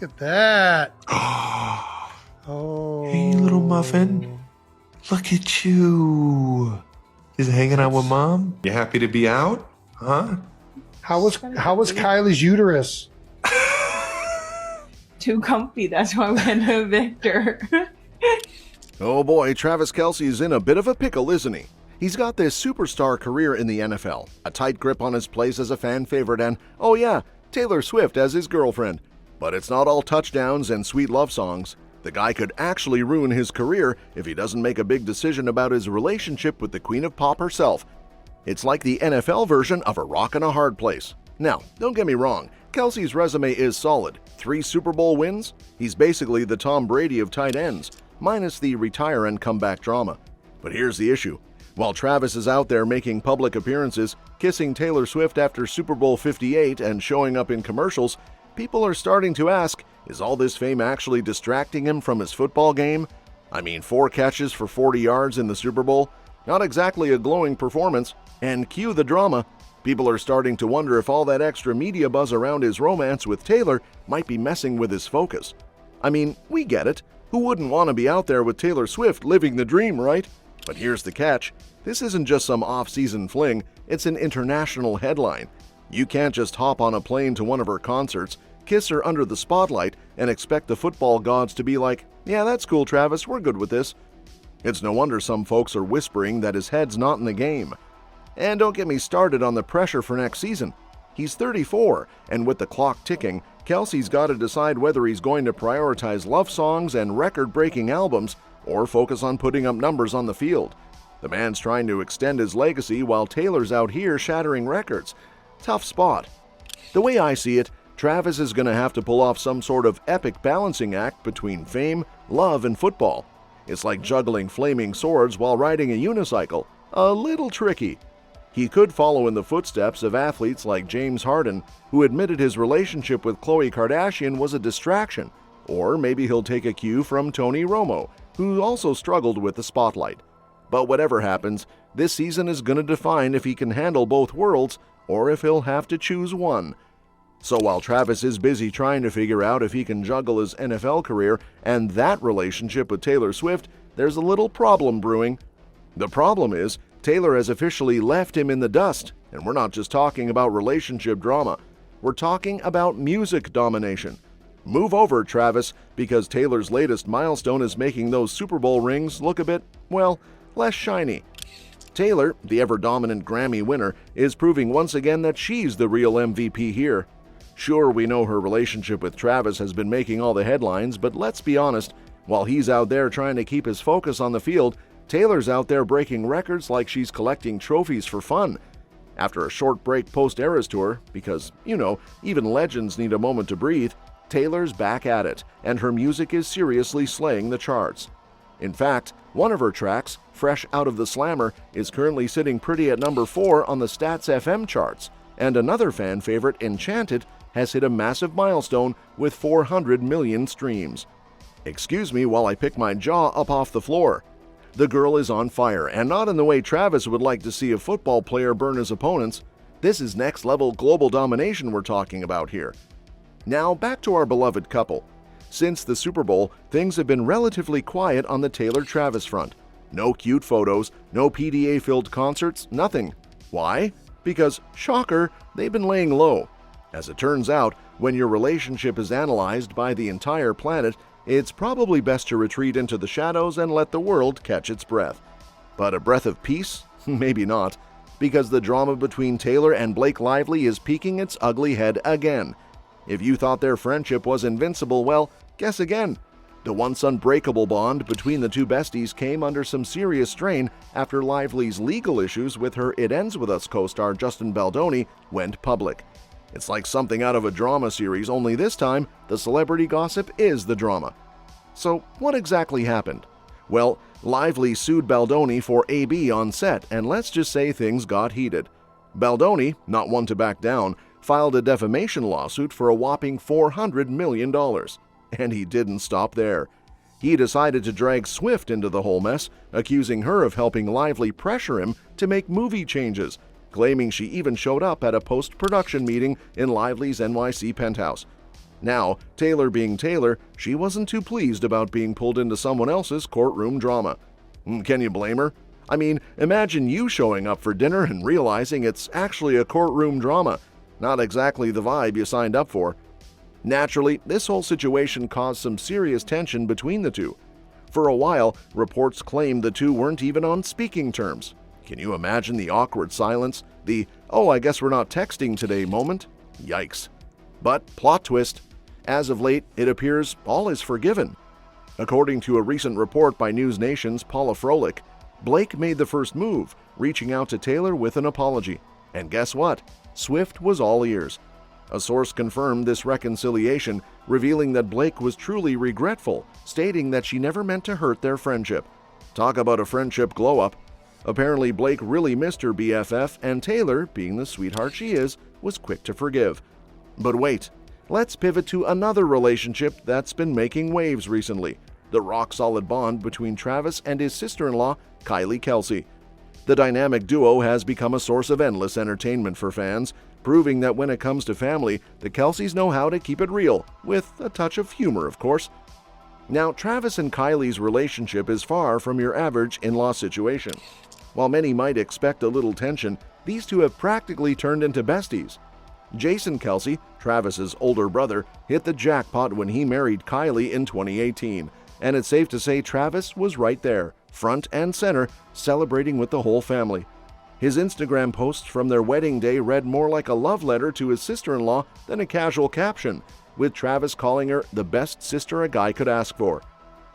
Look at that. Hey, little muffin. Look at you. Just hanging out with Mom? You happy to be out? Huh? How was Kylie's uterus? Too comfy, that's why we had to evict her. Oh boy, Travis Kelce's in a bit of a pickle, isn't he? He's got this superstar career in the NFL, a tight grip on his place as a fan favorite, and, oh yeah, Taylor Swift as his girlfriend. But it's not all touchdowns and sweet love songs. The guy could actually ruin his career if he doesn't make a big decision about his relationship with the Queen of Pop herself. It's like the NFL version of a rock and a hard place. Now, don't get me wrong, Kelce's resume is solid. 3 Super Bowl wins? He's basically the Tom Brady of tight ends, minus the retire and comeback drama. But here's the issue. While Travis is out there making public appearances, kissing Taylor Swift after Super Bowl 58 and showing up in commercials, people are starting to ask, is all this fame actually distracting him from his football game? I mean, 4 catches for 40 yards in the Super Bowl? Not exactly a glowing performance. And cue the drama. People are starting to wonder if all that extra media buzz around his romance with Taylor might be messing with his focus. I mean, we get it. Who wouldn't want to be out there with Taylor Swift living the dream, right? But here's the catch. This isn't just some off-season fling, it's an international headline. You can't just hop on a plane to one of her concerts, kiss her under the spotlight, and expect the football gods to be like, yeah, that's cool, Travis, we're good with this. It's no wonder some folks are whispering that his head's not in the game. And don't get me started on the pressure for next season. He's 34, and with the clock ticking, Kelce's got to decide whether he's going to prioritize love songs and record-breaking albums or focus on putting up numbers on the field. The man's trying to extend his legacy while Taylor's out here shattering records. Tough spot. The way I see it, Travis is going to have to pull off some sort of epic balancing act between fame, love, and football. It's like juggling flaming swords while riding a unicycle. A little tricky. He could follow in the footsteps of athletes like James Harden, who admitted his relationship with Khloe Kardashian was a distraction. Or maybe he'll take a cue from Tony Romo, who also struggled with the spotlight. But whatever happens, this season is going to define if he can handle both worlds or if he'll have to choose one. So while Travis is busy trying to figure out if he can juggle his NFL career and that relationship with Taylor Swift, there's a little problem brewing. The problem is, Taylor has officially left him in the dust, and we're not just talking about relationship drama. We're talking about music domination. Move over, Travis, because Taylor's latest milestone is making those Super Bowl rings look a bit, well, less shiny. Taylor, the ever-dominant Grammy winner, is proving once again that she's the real MVP here. Sure, we know her relationship with Travis has been making all the headlines, but let's be honest, while he's out there trying to keep his focus on the field, Taylor's out there breaking records like she's collecting trophies for fun. After a short break post-Eras Tour, because, you know, even legends need a moment to breathe, Taylor's back at it, and her music is seriously slaying the charts. In fact, one of her tracks, fresh out of the slammer, is currently sitting pretty at number 4 on the Stats FM charts, and another fan favorite, Enchanted, has hit a massive milestone with 400 million streams. Excuse me while I pick my jaw up off the floor. The girl is on fire, and not in the way Travis would like to see a football player burn his opponents. This is next-level global domination we're talking about here. Now, back to our beloved couple. Since the Super Bowl, things have been relatively quiet on the Taylor-Travis front. No cute photos, no PDA-filled concerts, nothing. Why? Because, shocker, they've been laying low. As it turns out, when your relationship is analyzed by the entire planet, it's probably best to retreat into the shadows and let the world catch its breath. But a breath of peace? Maybe not, because the drama between Taylor and Blake Lively is peeking its ugly head again. If you thought their friendship was invincible, well, guess again. The once unbreakable bond between the two besties came under some serious strain after Lively's legal issues with her It Ends With Us co-star Justin Baldoni went public. It's like something out of a drama series, only this time, the celebrity gossip is the drama. So, what exactly happened? Well, Lively sued Baldoni for AB on set, and let's just say things got heated. Baldoni, not one to back down, filed a defamation lawsuit for a whopping $400 million. And he didn't stop there. He decided to drag Swift into the whole mess, accusing her of helping Lively pressure him to make movie changes, claiming she even showed up at a post-production meeting in Lively's NYC penthouse. Now, Taylor being Taylor, she wasn't too pleased about being pulled into someone else's courtroom drama. Can you blame her? I mean, imagine you showing up for dinner and realizing it's actually a courtroom drama. Not exactly the vibe you signed up for. Naturally, this whole situation caused some serious tension between the two. For a while, reports claimed the two weren't even on speaking terms. Can you imagine the awkward silence? The, "oh, I guess we're not texting today" moment? Yikes. But plot twist. As of late, it appears all is forgiven. According to a recent report by News Nation's Paula Froelich, Blake made the first move, reaching out to Taylor with an apology. And guess what? Swift was all ears. A source confirmed this reconciliation, revealing that Blake was truly regretful, stating that she never meant to hurt their friendship. Talk about a friendship glow-up. Apparently, Blake really missed her BFF, and Taylor, being the sweetheart she is, was quick to forgive. But wait, let's pivot to another relationship that's been making waves recently, the rock-solid bond between Travis and his sister-in-law, Kylie Kelce. The dynamic duo has become a source of endless entertainment for fans, proving that when it comes to family, the Kelces know how to keep it real, with a touch of humor, of course. Now, Travis and Kylie's relationship is far from your average in-law situation. While many might expect a little tension, these two have practically turned into besties. Jason Kelce, Travis's older brother, hit the jackpot when he married Kylie in 2018, and it's safe to say Travis was right there, front and center, celebrating with the whole family. His Instagram posts from their wedding day read more like a love letter to his sister-in-law than a casual caption, with Travis calling her the best sister a guy could ask for.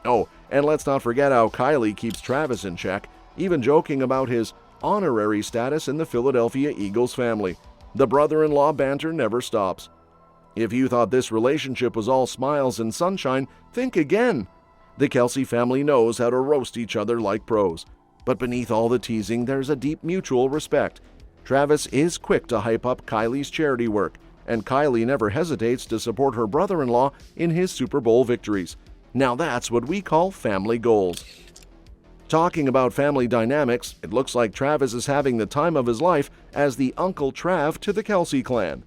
Oh, and let's not forget how Kylie keeps Travis in check, even joking about his honorary status in the Philadelphia Eagles family. The brother-in-law banter never stops. If you thought this relationship was all smiles and sunshine, think again. The Kelce family knows how to roast each other like pros. But beneath all the teasing, there's a deep mutual respect. Travis is quick to hype up Kylie's charity work, and Kylie never hesitates to support her brother-in-law in his Super Bowl victories. Now that's what we call family goals. Talking about family dynamics, it looks like Travis is having the time of his life as the Uncle Trav to the Kelce clan.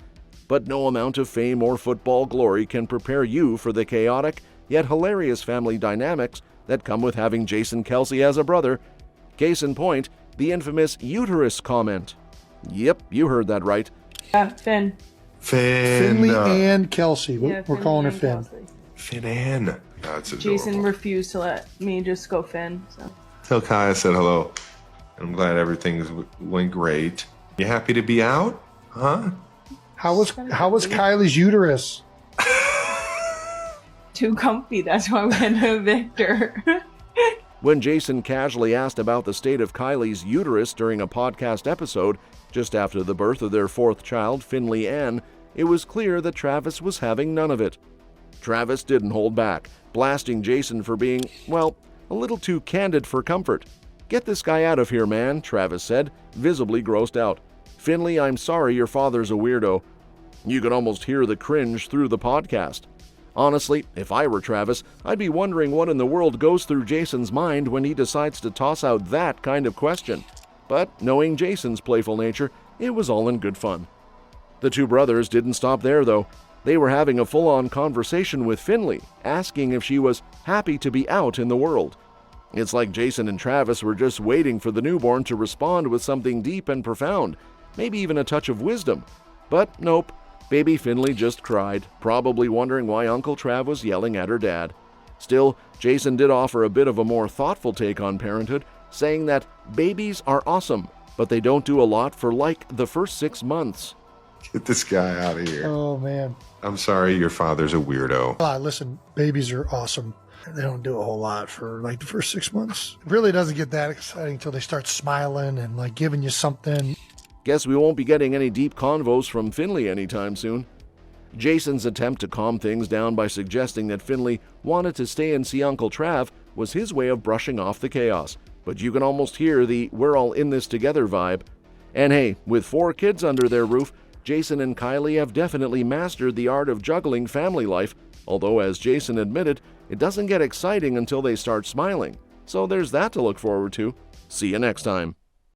But no amount of fame or football glory can prepare you for the chaotic yet hilarious family dynamics that come with having Jason Kelce as a brother. Case in point, the infamous uterus comment. Yep, you heard that right. Yeah, Finn. Finn. Finley and Kelce. Yeah, We're calling her and Finn. Kelsey. Finn Ann. That's adorable. Jason refused to let me just go Finn. So. Tell Kai I said hello. I'm glad everything went great. You happy to be out? Huh? How was Kylie's uterus? Too comfy, that's why we had to evict her. When Jason casually asked about the state of Kylie's uterus during a podcast episode, just after the birth of their fourth child, Finley Ann, it was clear that Travis was having none of it. Travis didn't hold back, blasting Jason for being, well, a little too candid for comfort. "Get this guy out of here, man," Travis said, visibly grossed out. "Finley, I'm sorry your father's a weirdo." You could almost hear the cringe through the podcast. Honestly, if I were Travis, I'd be wondering what in the world goes through Jason's mind when he decides to toss out that kind of question. But knowing Jason's playful nature, it was all in good fun. The two brothers didn't stop there, though. They were having a full-on conversation with Finley, asking if she was happy to be out in the world. It's like Jason and Travis were just waiting for the newborn to respond with something deep and profound, maybe even a touch of wisdom. But nope. Baby Finley just cried, probably wondering why Uncle Trav was yelling at her dad. Still, Jason did offer a bit of a more thoughtful take on parenthood, saying that babies are awesome, but they don't do a lot for like the first 6 months. Get this guy out of here. Oh, man. I'm sorry your father's a weirdo. Listen, babies are awesome. They don't do a whole lot for like the first 6 months. It really doesn't get that exciting until they start smiling and like giving you something. Guess we won't be getting any deep convos from Finley anytime soon. Jason's attempt to calm things down by suggesting that Finley wanted to stay and see Uncle Trav was his way of brushing off the chaos. But you can almost hear the "we're all in this together" vibe. And hey, with 4 kids under their roof, Jason and Kylie have definitely mastered the art of juggling family life, although as Jason admitted, it doesn't get exciting until they start smiling. So there's that to look forward to. See you next time.